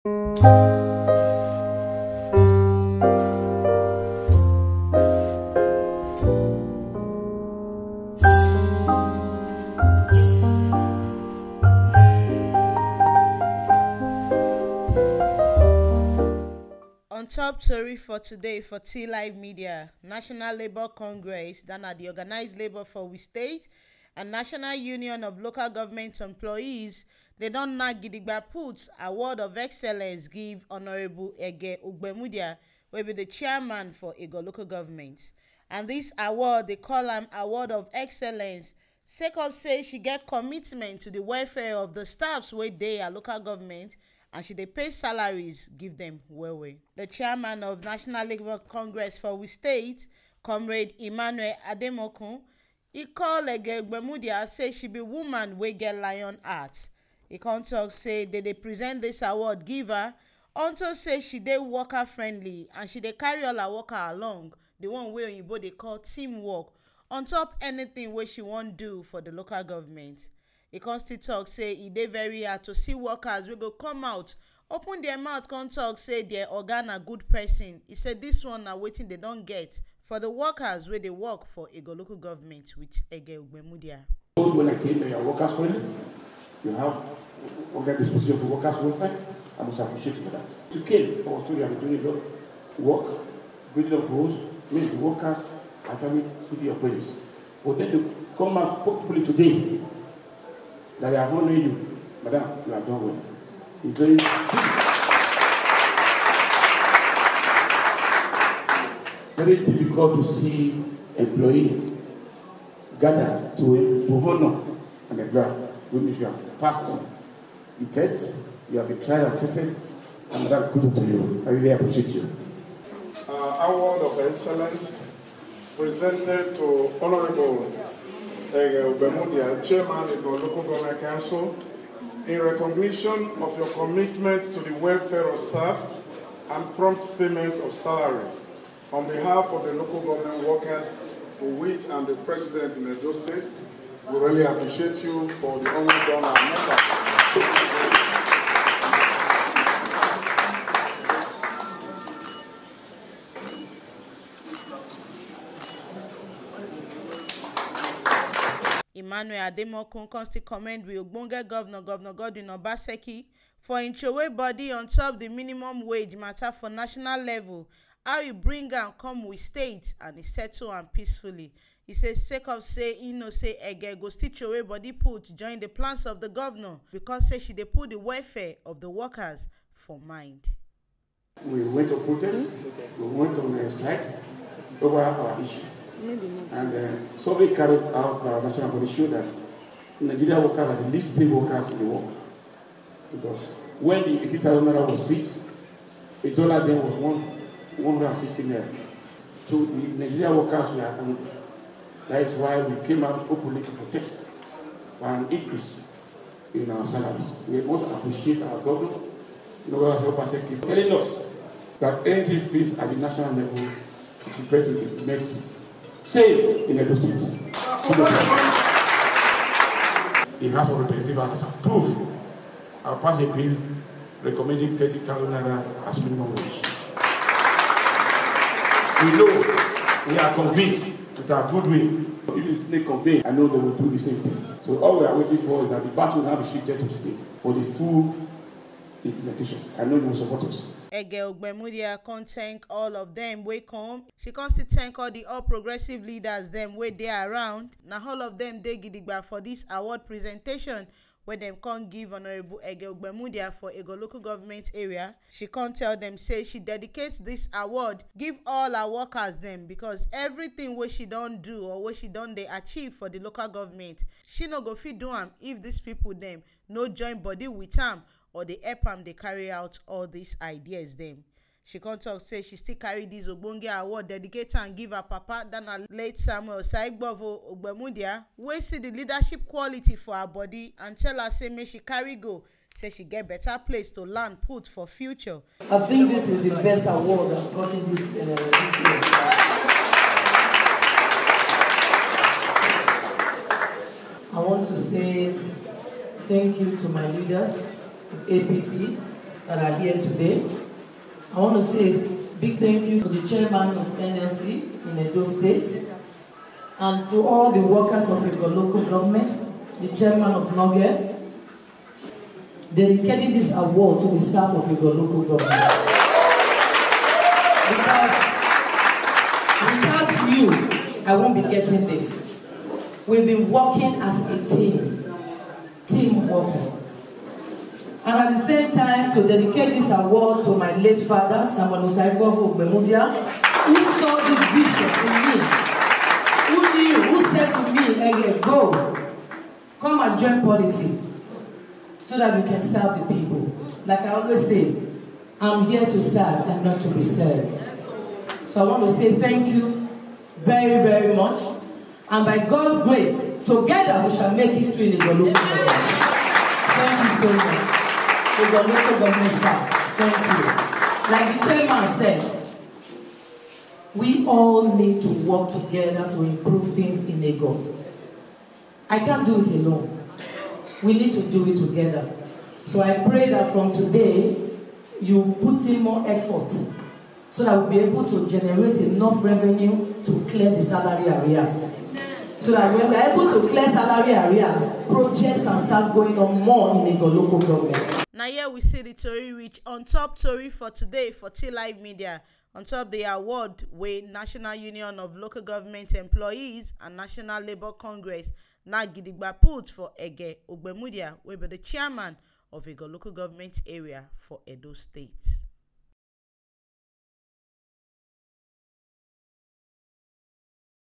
On top story for today for T Live Media, National Labour Congress, that are the organized labour for we state, and National Union of Local Government Employees, they don't not gidigba put award of excellence give Honorable Eghe Ogbemudia, will be the chairman for Egor local government. And this award, they call am award of excellence, sake of say she get commitment to the welfare of the staffs wey dey her local government, and she dey pay salaries give them well. The chairman of National Labour Congress for we state, Comrade Emmanuel Ademokun, he call Eghe Ogbemudia say she be woman wey get lion heart. He come talk say they present this award give her unto say she dey worker friendly and she dey carry all her worker along, the one wey oyinbo dey call teamwork, on top anything wey she wan do for the local government. He come still talk say e dey very hard to see workers wey go come out open their mouth come talk say their oga na good person. He say this one na wetin they don get for the workers wey dey work for Egor local government with Eghe Ogbemudia. When I came, you are workers friendly. You have organ disposition of the workers' welfare. I must appreciate you for that. You came, I was told you have been doing a lot of work, building of roads, many the workers actually see your presence. For them to come out publicly today that they are honoring you, madam, you have done well. It's very very difficult to see employee gathered to honor an employer. Even if you have passed the test, you have been tried and tested, and that good to you. I really appreciate you. Award of Excellence presented to Honorable Eghe Ogbemudia, Chairman of the Local Government Council, in recognition of your commitment to the welfare of staff and prompt payment of salaries. On behalf of the local government workers, to which I'm the President in Edo State, we really appreciate you for the honor done our members. Emmanuel Ademokun come still commend with ogbonge Governor Godwin Obaseki for him throway body on top the minimum wage matter for national level, how he bring am come with state and he settle am peacefully. He says sake of say he know say Eghe go still throway body put join the plans of the governor because say she dey put the welfare of the workers for mind. We went to protest, we went on a strike over our issue. And survey carried out by our national body showed that Nigerian workers are the least paid workers in the world. Because when the 80,000 naira was fixed, a dollar then was 160 naira. So the Nigerian workers were angry. That is why we came out openly to protest for an increase in our salaries. We also appreciate our government, for telling us that anything faced at the national level is prepared to implement. Same in Edo State. The House of Representatives has approved our pass a bill recommending 30,000 naira as minimum wage. We know, we are convinced with our good will. If it's not conveyed, I know they will do the same thing. So all we are waiting for is that the battle will now be shifted to state for the full implementation. I know they will support us. Eghe Ogbemudia can thank all of them wey come. She comes to thank all the all progressive leaders them wey dey around. Now all of them dey gidigba for this award presentation where them can't give Honorable Eghe Ogbemudia for Egor local government area. She can't tell them say she dedicates this award give all her workers them because everything what she don't do or what she don't they achieve for the local government, she no go fit do am if these people them no join body with am or they help am they carry out all these ideas them. She can't talk say she still carry this ogbonge award dedicate and give her papa than her late Samuel Saigbovo Ogbemudia wey see the leadership quality for her body and tell her say make she carry go, say she get better place to land put for future. I think this is the best award I've gotten this year. I want to say thank you to my leaders of APC, that are here today. I want to say a big thank you to the chairman of NLC in Edo State and to all the workers of Egor local government, the chairman of Oghe, dedicating this award to the staff of Egor local government. Because without you, I won't be getting this. We've been working as a team workers. And at the same time, to dedicate this award to my late father, Egor Ogbemudia, who saw this vision in me, who said to me, Eghe, go, come and join politics, so that we can serve the people. Like I always say, I'm here to serve and not to be served. So I want to say thank you very, very much. And by God's grace, together we shall make history in the local government. Thank you so much. The local government staff, thank you. Like the chairman said, we all need to work together to improve things in Egor. I can't do it alone. We need to do it together. So I pray that from today, you put in more effort so that we'll be able to generate enough revenue to clear the salary arrears. So that when we're able to clear salary arrears, projects can start going on more in Egor local government. Now here we see the Tory reach on top Tory for today for T Live Media. On top the award with National Union of Local Government Employees and National Labour Congress now Gidigba put for Eghe Ogbemudia, will be the chairman of Egor local government area for Edo State.